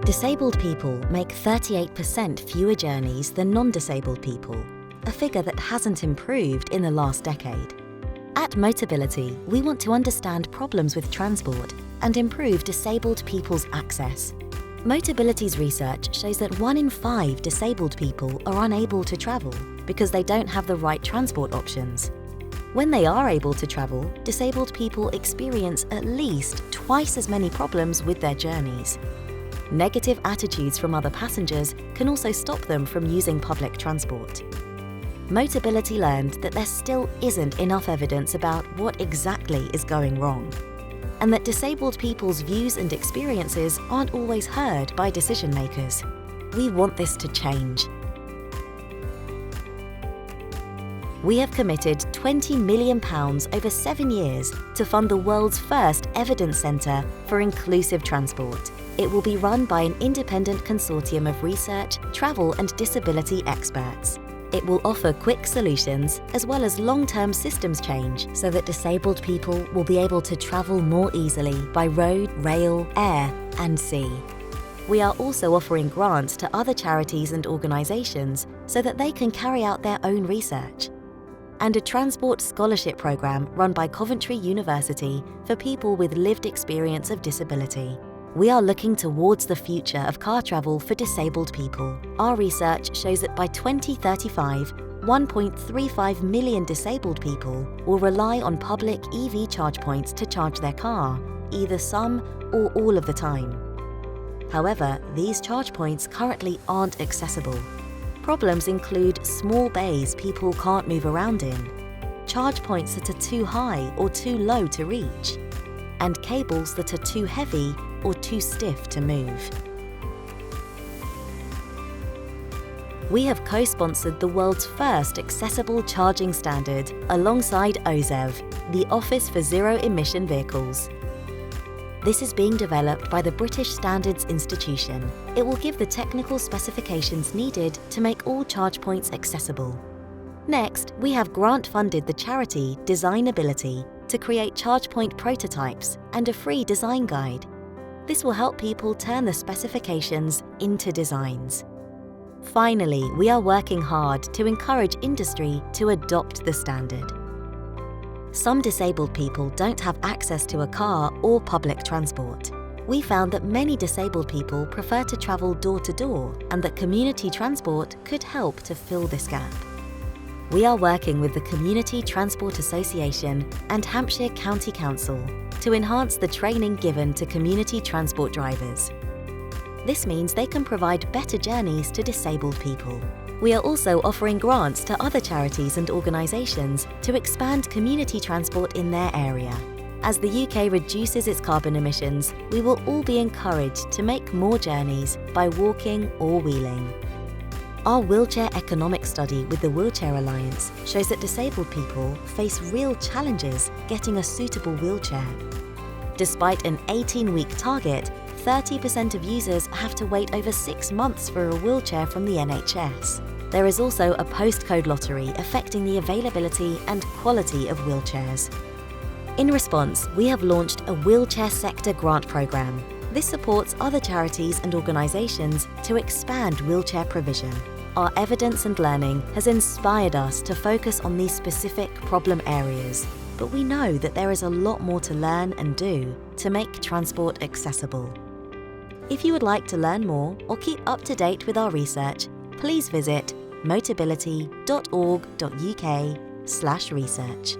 Disabled people make 38% fewer journeys than non-disabled people, a figure that hasn't improved in the last decade. At Motability, we want to understand problems with transport and improve disabled people's access. Motability's research shows that 1 in 5 disabled people are unable to travel because they don't have the right transport options. When they are able to travel, disabled people experience at least twice as many problems with their journeys. Negative attitudes from other passengers can also stop them from using public transport. Motability learned that there still isn't enough evidence about what exactly is going wrong, and that disabled people's views and experiences aren't always heard by decision makers. We want this to change. We have committed £20 million over 7 years to fund the world's first evidence centre for inclusive transport. It will be run by an independent consortium of research, travel and disability experts. It will offer quick solutions as well as long-term systems change so that disabled people will be able to travel more easily by road, rail, air and sea. We are also offering grants to other charities and organisations so that they can carry out their own research. And a transport scholarship programme run by Coventry University for people with lived experience of disability. We are looking towards the future of car travel for disabled people. Our research shows that by 2035, 1.35 million disabled people will rely on public EV charge points to charge their car, either some or all of the time. However, these charge points currently aren't accessible. Problems include small bays people can't move around in, charge points that are too high or too low to reach, and cables that are too heavy or too stiff to move. We have co-sponsored the world's first accessible charging standard alongside OZEV, the Office for Zero Emission Vehicles. This is being developed by the British Standards Institution. It will give the technical specifications needed to make all charge points accessible. Next, we have grant-funded the charity Designability to create charge point prototypes and a free design guide. This will help people turn the specifications into designs. Finally, we are working hard to encourage industry to adopt the standard. Some disabled people don't have access to a car or public transport. We found that many disabled people prefer to travel door to door and that community transport could help to fill this gap. We are working with the Community Transport Association and Hampshire County Council to enhance the training given to community transport drivers. This means they can provide better journeys to disabled people. We are also offering grants to other charities and organisations to expand community transport in their area. As the UK reduces its carbon emissions, we will all be encouraged to make more journeys by walking or wheeling. Our wheelchair economic study with the Wheelchair Alliance shows that disabled people face real challenges getting a suitable wheelchair. Despite an 18-week target, 30% of users have to wait over 6 months for a wheelchair from the NHS. There is also a postcode lottery affecting the availability and quality of wheelchairs. In response, we have launched a wheelchair sector grant programme. This supports other charities and organisations to expand wheelchair provision. Our evidence and learning has inspired us to focus on these specific problem areas, but we know that there is a lot more to learn and do to make transport accessible. If you would like to learn more or keep up to date with our research, please visit motability.org.uk/research.